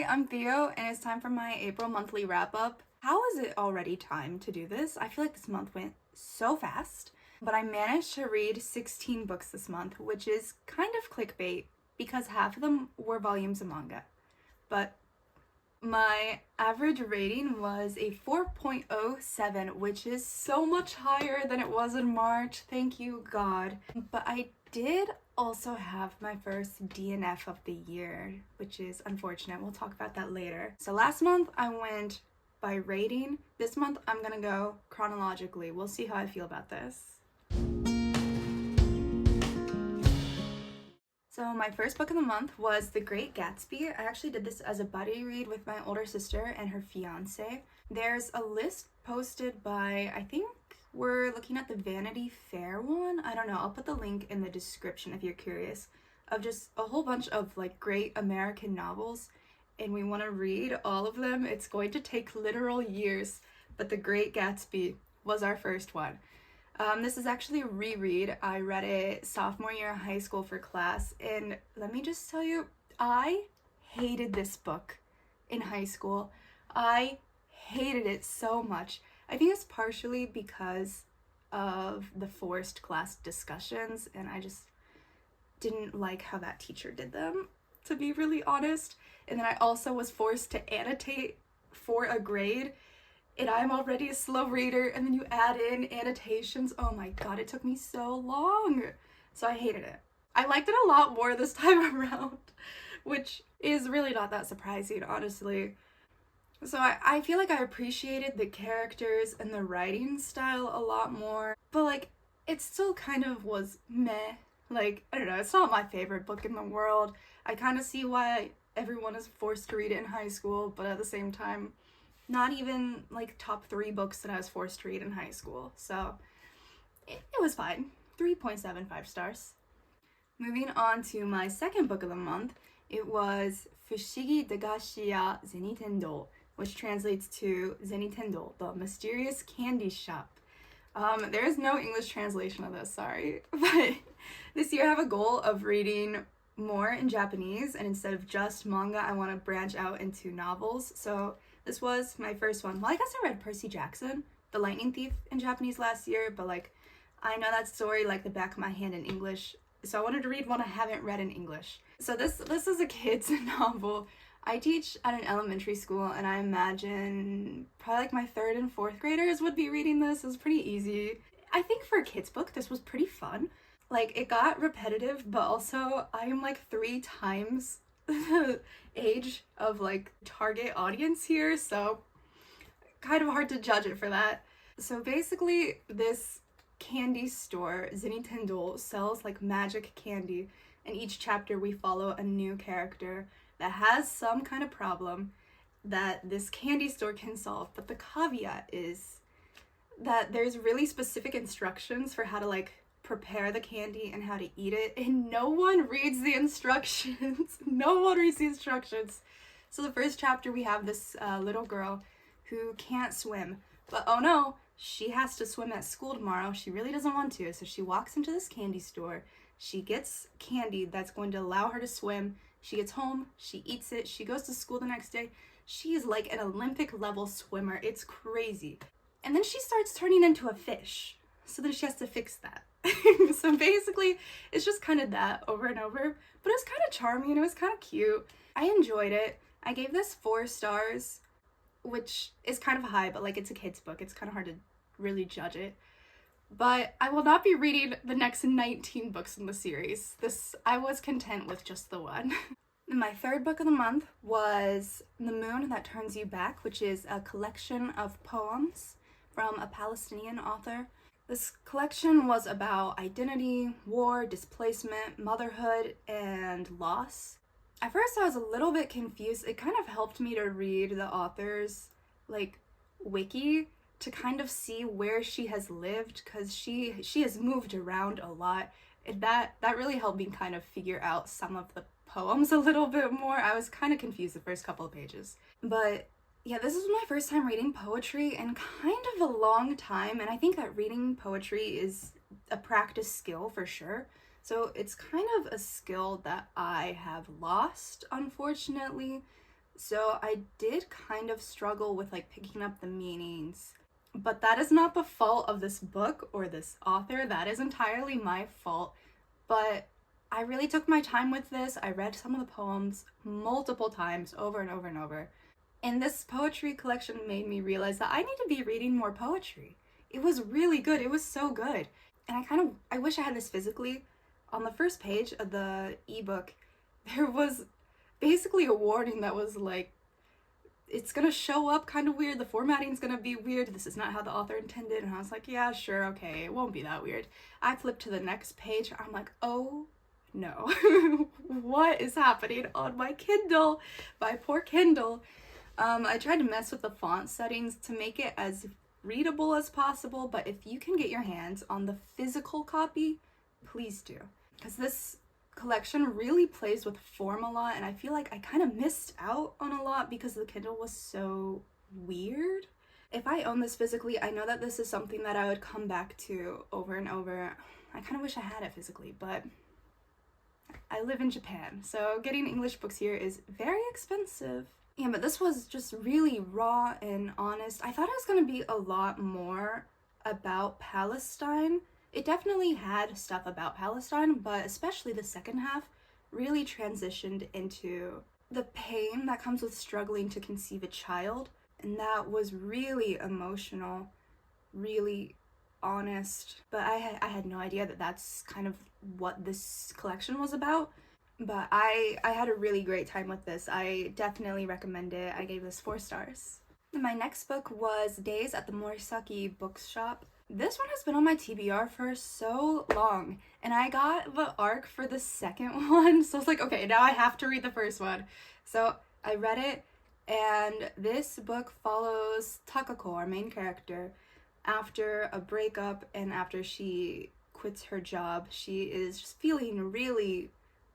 I'm Theo, and it's time for my April monthly wrap-up. How is it already time to do this? I feel like this month went so fast, but I managed to read 16 books this month, which is kind of clickbait because half of them were volumes of manga. But my average rating was a 4.07, which is so much higher than it was in March, thank you God. But I did also have my first DNF of the year, which is unfortunate. We'll talk about that later. So last month I went by rating. This month I'm gonna go chronologically. We'll see how I feel about this. So my first book of the month was The Great Gatsby. I actually did this as a buddy read with my older sister and her fiance. There's a list posted by, I think we're looking at the Vanity Fair one. I don't know, I'll put the link in the description if you're curious, of just a whole bunch of like great American novels, and we want to read all of them. It's going to take literal years, but The Great Gatsby was our first one. This is actually a reread. I read it sophomore year of high school for class, and let me just tell you, I hated this book in high school. I hated it so much. I think it's partially because of the forced class discussions, and I just didn't like how that teacher did them, to be really honest. And then I also was forced to annotate for a grade, and I'm already a slow reader, and then you add in annotations. Oh my god, it took me so long. So I hated it. I liked it a lot more this time around, which is really not that surprising, honestly. So I feel like I appreciated the characters and the writing style a lot more, but like, it still kind of was meh. Like, I don't know, it's not my favorite book in the world. I kind of see why everyone is forced to read it in high school, but at the same time, not even like top 3 books that I was forced to read in high school. So it was fine. 3.75 stars. Moving on to my second book of the month, it was Fushigi Dagashi ya Zenitendou, which translates to Zenitendou, the mysterious candy shop. There is no English translation of this, sorry. But this year I have a goal of reading more in Japanese, and instead of just manga, I want to branch out into novels. So this was my first one. Well, I guess I read Percy Jackson, The Lightning Thief, in Japanese last year, but like, I know that story like the back of my hand in English, so I wanted to read one I haven't read in English. So this is a kid's novel. I teach at an elementary school, and I imagine probably like my 3rd and 4th graders would be reading this. It was pretty easy. I think for a kid's book, this was pretty fun. Like, it got repetitive, but also I am like 3 times the age of like target audience here, so kind of hard to judge it for that. So basically, this candy store, zenitendou, sells like magic candy, and each chapter we follow a new character that has some kind of problem that this candy store can solve. But the caveat is that there's really specific instructions for how to like prepare the candy and how to eat it, and no one reads the instructions. No one reads the instructions. So the first chapter, we have this little girl who can't swim, but oh no, she has to swim at school tomorrow. She really doesn't want to, so she walks into this candy store. She gets candy that's going to allow her to swim. She gets home, she eats it, she goes to school the next day. She is like an Olympic level swimmer. It's crazy. And then she starts turning into a fish. So then she has to fix that. So basically, it's just kind of that over and over. But it was kind of charming, it was kind of cute. I enjoyed it. I gave this 4 stars, which is kind of high, but like, it's a kid's book. It's kind of hard to really judge it. But I will not be reading the next 19 books in the series. I was content with just the one. My third book of the month was The Moon That Turns You Back, which is a collection of poems from a Palestinian author. This collection was about identity, war, displacement, motherhood, and loss. At first I was a little bit confused. It kind of helped me to read the author's like wiki to kind of see where she has lived, because she has moved around a lot, and that really helped me kind of figure out some of the poems a little bit more. I was kind of confused the first couple of pages. But yeah, this is my first time reading poetry in kind of a long time, and I think that reading poetry is a practice skill for sure. So it's kind of a skill that I have lost, unfortunately. So I did kind of struggle with like picking up the meanings, but that is not the fault of this book or this author. That is entirely my fault. But I really took my time with this. I read some of the poems multiple times, over and over and over. And this poetry collection made me realize that I need to be reading more poetry. It was really good. It was so good. And I wish I had this physically. On the first page of the ebook, there was basically a warning that was like, it's gonna show up kind of weird, the formatting's gonna be weird, this is not how the author intended. And I was like, yeah, sure, okay, it won't be that weird. I flipped to the next page, I'm like, oh no. What is happening on my Kindle? My poor Kindle. I tried to mess with the font settings to make it as readable as possible, but if you can get your hands on the physical copy, please do. Because this collection really plays with form a lot, and I feel like I kind of missed out on a lot because the Kindle was so weird. If I own this physically, I know that this is something that I would come back to over and over. I kind of wish I had it physically, but I live in Japan, so getting English books here is very expensive. Yeah, but this was just really raw and honest. I thought it was going to be a lot more about Palestine. It definitely had stuff about Palestine, but especially the second half really transitioned into the pain that comes with struggling to conceive a child. And that was really emotional, really honest. But I had no idea that that's kind of what this collection was about. But I had a really great time with this. I definitely recommend it. I gave this 4 stars. My next book was Days at the Morisaki bookshop. This one has been on my TBR for so long, and I got the arc for the second one, so I was like, okay, now I have to read the first one. So I read it, and this book follows Takako, our main character, after a breakup and after she quits her job. She is just feeling really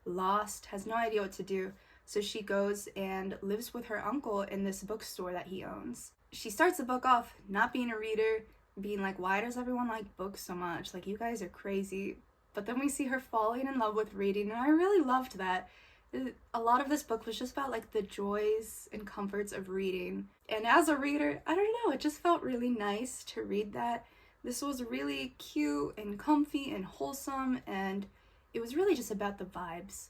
lost, has no idea what to do, so she goes and lives with her uncle in this bookstore that he owns. She starts the book off not being a reader, being like, why does everyone like books so much? Like, you guys are crazy. But then we see her falling in love with reading, and I really loved that. A lot of this book was just about like the joys and comforts of reading. And as a reader, I don't know, it just felt really nice to read that. This was really cute and comfy and wholesome, and it was really just about the vibes.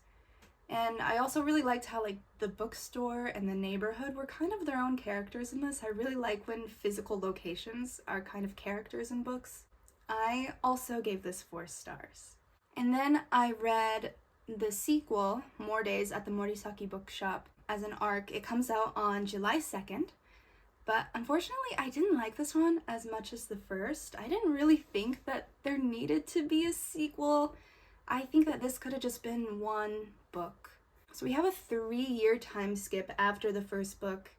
And I also really liked how like the bookstore and the neighborhood were kind of their own characters in this. I really like when physical locations are kind of characters in books. I also gave this 4 stars. And then I read the sequel, More Days at the Morisaki bookshop, as an arc. It comes out on July 2nd. But unfortunately, I didn't like this one as much as the first. I didn't really think that there needed to be a sequel. I think that this could have just been one book. So we have a 3-year time skip after the first book,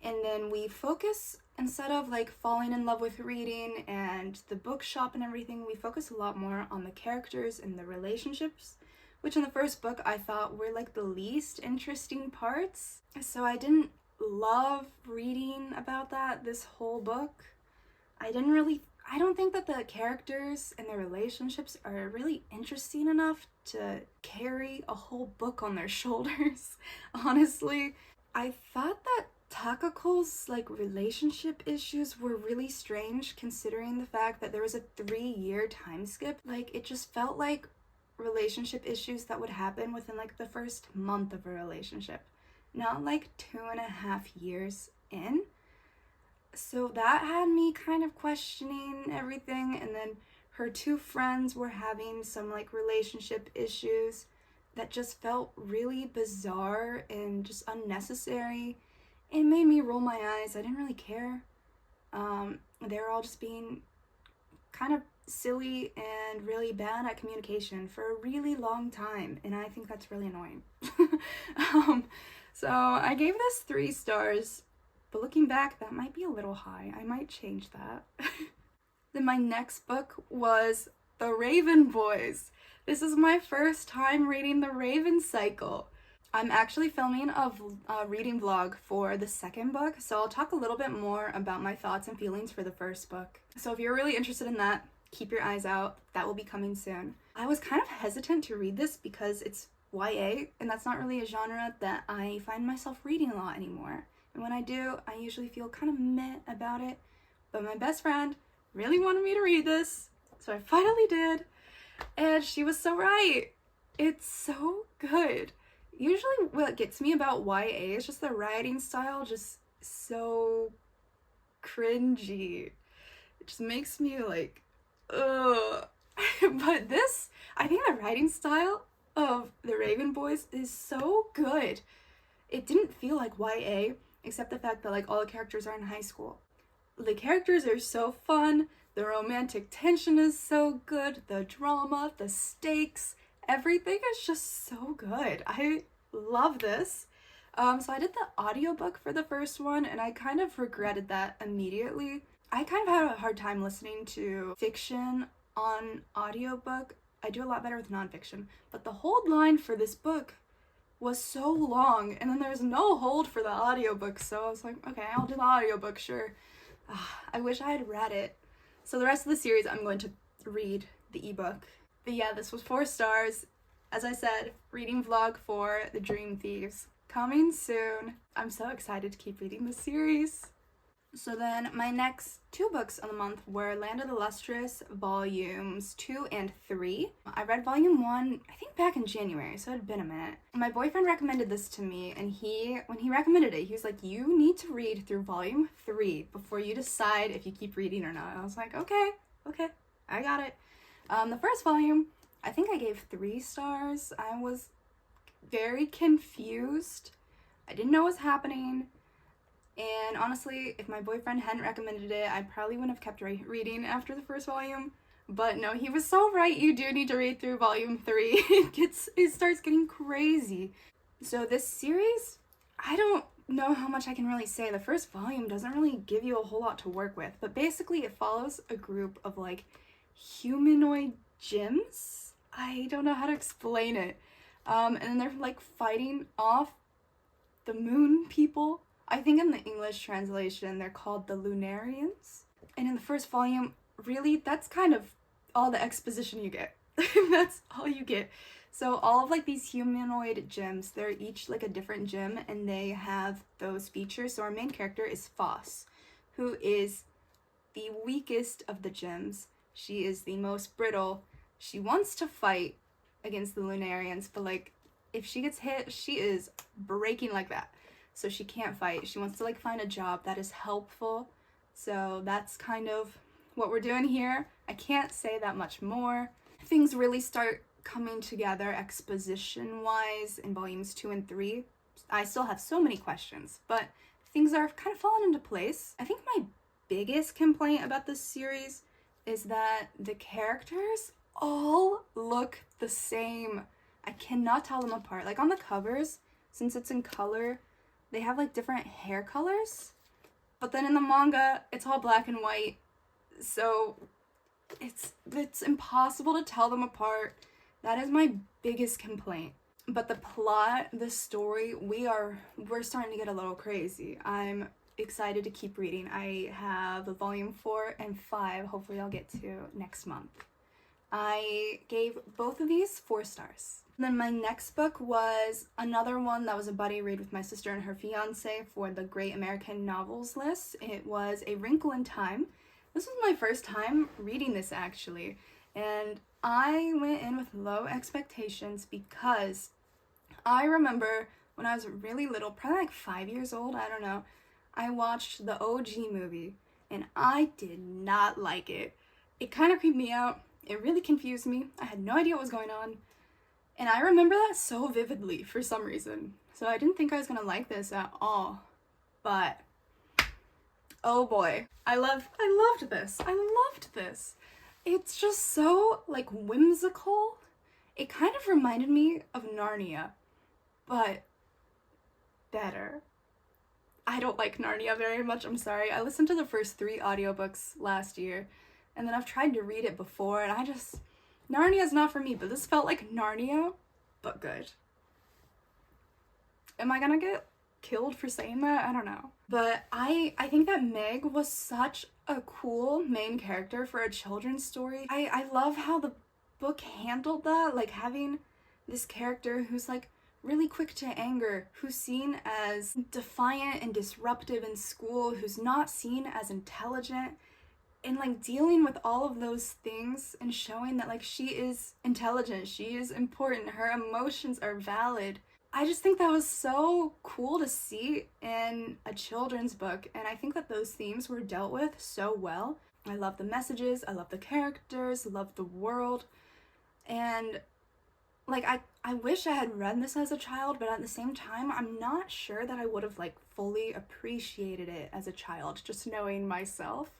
and then we focus, instead of like falling in love with reading and the bookshop and everything, we focus a lot more on the characters and the relationships, which in the first book I thought were like the least interesting parts. So I didn't love reading about that this whole book. I don't think that the characters and their relationships are really interesting enough to carry a whole book on their shoulders, honestly. I thought that Takako's like relationship issues were really strange, considering the fact that there was a 3-year time skip. Like, it just felt like relationship issues that would happen within like the first month of a relationship, not like 2.5 years in. So that had me kind of questioning everything. And then her 2 friends were having some like relationship issues that just felt really bizarre and just unnecessary. It made me roll my eyes. I didn't really care. They were all just being kind of silly and really bad at communication for a really long time, and I think that's really annoying. So I gave this 3 stars. But looking back, that might be a little high. I might change that. Then my next book was The Raven Boys. This is my first time reading the Raven cycle. I'm actually filming a reading vlog for the second book, so I'll talk a little bit more about my thoughts and feelings for the first book. So if you're really interested in that, keep your eyes out. That will be coming soon. I was kind of hesitant to read this because it's YA, and that's not really a genre that I find myself reading a lot anymore. And when I do, I usually feel kind of meh about it. But my best friend really wanted me to read this, so I finally did. And she was so right. It's so good. Usually what gets me about YA is just the writing style, just so cringy. It just makes me like, ugh. But this, I think the writing style of the Raven Boys is so good. It didn't feel like YA, except the fact that like all the characters are in high school. The characters are so fun, the romantic tension is so good, the drama, the stakes, everything is just so good. I love this. So I did the audiobook for the first one, and I kind of regretted that immediately. I kind of had a hard time listening to fiction on audiobook. I do a lot better with nonfiction, but the hold line for this book was so long, and then there's no hold for the audiobook, so I was like, okay, I'll do the audiobook, sure. I wish I had read it. So the rest of the series I'm going to read the ebook. But yeah, this was 4 stars. As I said, reading vlog for the Dream Thieves. Coming soon. I'm so excited to keep reading this series. So then my next 2 books of the month were Land of the Lustrous volumes 2 and 3. I read volume 1, I think back in January, so it had been a minute. My boyfriend recommended this to me, and when he recommended it, he was like, you need to read through volume 3 before you decide if you keep reading or not. I was like, okay, I got it. The first volume, I think I gave 3 stars. I was very confused. I didn't know what was happening. And honestly, if my boyfriend hadn't recommended it, I probably wouldn't have kept reading after the first volume. But no, he was so right. You do need to read through volume 3. It starts getting crazy. So this series, I don't know how much I can really say. The first volume doesn't really give you a whole lot to work with. But basically it follows a group of like humanoid gyms. I don't know how to explain it. And then they're like fighting off the moon people. I think in the English translation, they're called the Lunarians. And in the first volume, really, that's kind of all the exposition you get. That's all you get. So all of like these humanoid gyms, they're each like a different gym, and they have those features. So our main character is Foss, who is the weakest of the gyms. She is the most brittle. She wants to fight against the Lunarians, but like if she gets hit, she is breaking like that. So she can't fight. She wants to like find a job that is helpful. So that's kind of what we're doing here. I can't say that much more. Things really start coming together exposition-wise in volumes 2 and 3. I still have so many questions, but things are kind of falling into place. I think my biggest complaint about this series is that the characters all look the same. I cannot tell them apart. Like on the covers, since it's in color, they have like different hair colors, but then in the manga, it's all black and white, so it's impossible to tell them apart. That is my biggest complaint. But the plot, the story, we're starting to get a little crazy. I'm excited to keep reading. I have volume 4 and 5, hopefully I'll get to next month. I gave both of these 4 stars. And then my next book was another one that was a buddy read with my sister and her fiance for the Great American Novels list. It was A Wrinkle in Time. This was my first time reading this actually, and I went in with low expectations because I remember when I was really little, probably like 5 years old, I don't know, I watched the OG movie and I did not like it. It kind of creeped me out. It really confused me. I had no idea what was going on. And I remember that so vividly for some reason. So I didn't think I was gonna like this at all. But, oh boy. I loved this. I loved this. It's just so, like, whimsical. It kind of reminded me of Narnia, but better. I don't like Narnia very much, I'm sorry. I listened to the first 3 audiobooks last year, and then I've tried to read it before, and Narnia's not for me, but this felt like Narnia, but good. Am I gonna get killed for saying that? I don't know. But I think that Meg was such a cool main character for a children's story. I love how the book handled that, like having this character who's like really quick to anger, who's seen as defiant and disruptive in school, who's not seen as intelligent, and like dealing with all of those things and showing that like she is intelligent, she is important, her emotions are valid. I just think that was so cool to see in a children's book, and I think that those themes were dealt with so well. I love the messages, I love the characters, love the world, and like I wish I had read this as a child, but at the same time, I'm not sure that I would have like fully appreciated it as a child, just knowing myself.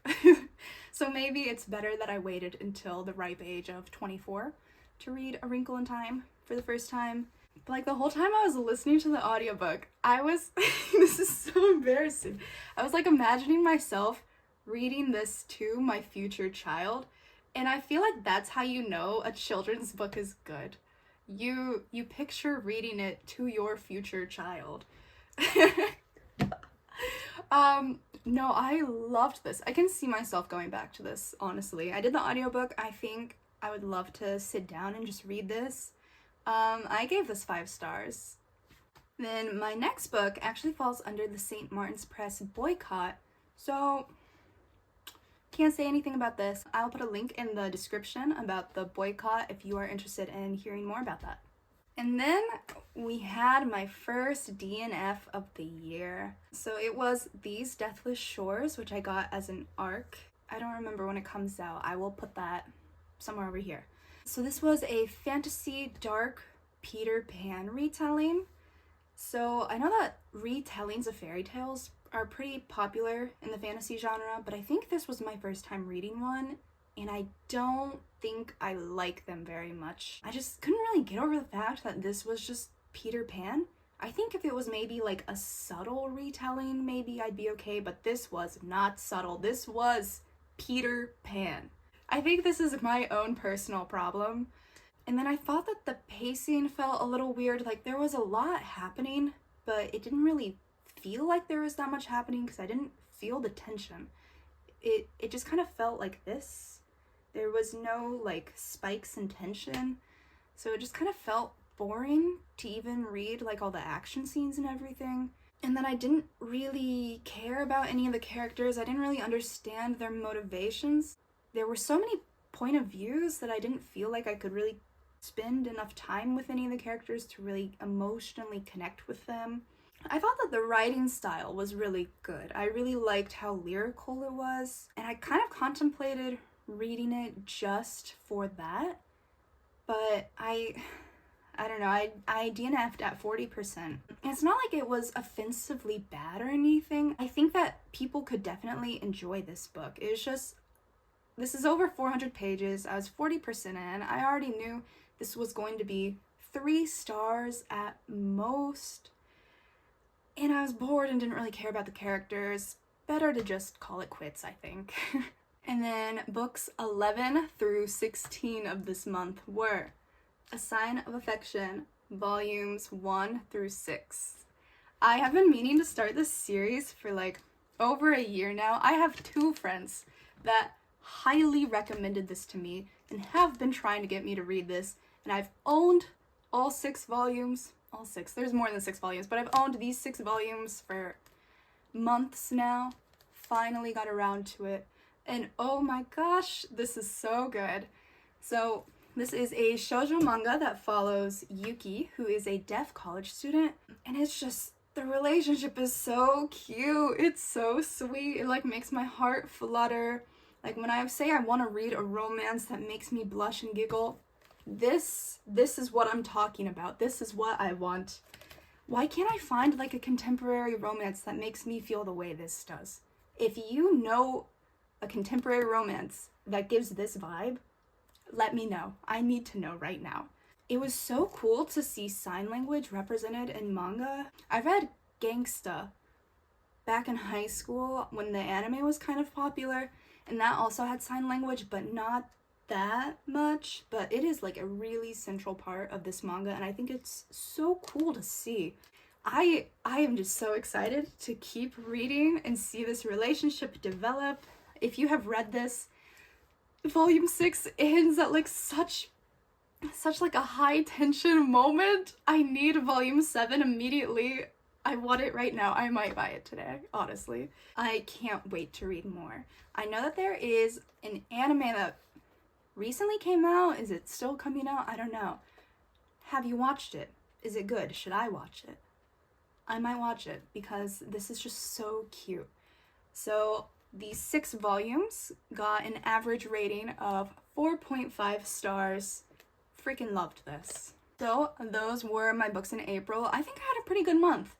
So maybe it's better that I waited until the ripe age of 24 to read A Wrinkle in Time for the first time. But like the whole time I was listening to the audiobook, I was, this is so embarrassing. I was like imagining myself reading this to my future child. And I feel like that's how you know a children's book is good. You picture reading it to your future child. No, I loved this. I can see myself going back to this, honestly. I did the audiobook. I think I would love to sit down and just read this. I gave this 5 stars. Then my next book actually falls under the St. Martin's Press boycott, so can't say anything about this. I'll put a link in the description about the boycott if you are interested in hearing more about that. And then we had my first DNF of the year. So it was These Deathless Shores, which I got as an ARC. I don't remember when it comes out. I will put that somewhere over here. So this was a fantasy dark Peter Pan retelling. So I know that retellings of fairy tales are pretty popular in the fantasy genre, but I think this was my first time reading one, and I don't think I like them very much. I just couldn't really get over the fact that this was just Peter Pan. I think if it was maybe like a subtle retelling, maybe I'd be okay, but this was not subtle. This was Peter Pan. I think this is my own personal problem. And then I thought that the pacing felt a little weird. Like there was a lot happening, but it didn't really feel like there was that much happening because I didn't feel the tension. It just kind of felt like this. There was no like spikes in tension, so it just kind of felt boring to even read like all the action scenes and everything. And then I didn't really care about any of the characters. I didn't really understand their motivations. There were so many point of views that I didn't feel like I could really spend enough time with any of the characters to really emotionally connect with them. I thought that the writing style was really good. I really liked how lyrical it was, and I kind of contemplated reading it just for that, but I don't know, I DNF'd at 40%. And it's not like it was offensively bad or anything. I think that people could definitely enjoy this book. It was just, this is over 400 pages. I was 40% in. I already knew this was going to be 3 stars at most. And I was bored and didn't really care about the characters. Better to just call it quits, I think. And then books 11 through 16 of this month were A Sign of Affection, volumes 1 through 6. I have been meaning to start this series for like over a year now. I have 2 friends that highly recommended this to me and have been trying to get me to read this, and I've owned all 6 volumes. All 6. There's more than 6 volumes, but I've owned these 6 volumes for months now. Finally got around to it. And oh my gosh, this is so good. So this is a shoujo manga that follows Yuki, who is a deaf college student. And it's just, the relationship is so cute. It's so sweet. It like makes my heart flutter. Like when I say I want to read a romance that makes me blush and giggle, this is what I'm talking about. This is what I want. Why can't I find like a contemporary romance that makes me feel the way this does? If you know a contemporary romance that gives this vibe, let me know. I need to know right now. It was so cool to see sign language represented in manga. I read Gangsta back in high school when the anime was kind of popular, and that also had sign language, but not that much. But it is like a really central part of this manga, and I think it's so cool to see. I am just so excited to keep reading and see this relationship develop. If you have read this, volume 6 ends at like such such like a high tension moment. I need volume 7 immediately. I want it right now. I might buy it today, honestly. I can't wait to read more. I know that there is an anime that recently came out. Is it still coming out? I don't know. Have you watched it? Is it good? Should I watch it? I might watch it because this is just so cute. So these 6 volumes got an average rating of 4.5 stars. Freaking loved this. So those were my books in April. I think I had a pretty good month.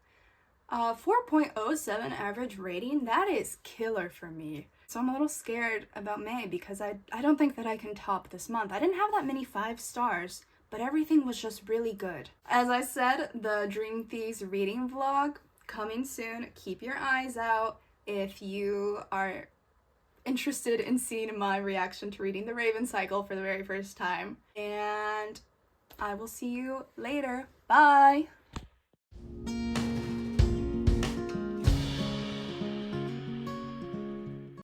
4.07 average rating, that is killer for me. So I'm a little scared about May because I don't think that I can top this month. I didn't have that many 5 stars, but everything was just really good. As I said, the Dream Thieves reading vlog coming soon. Keep your eyes out if you are interested in seeing my reaction to reading The Raven Cycle for the very first time. And I will see you later. Bye!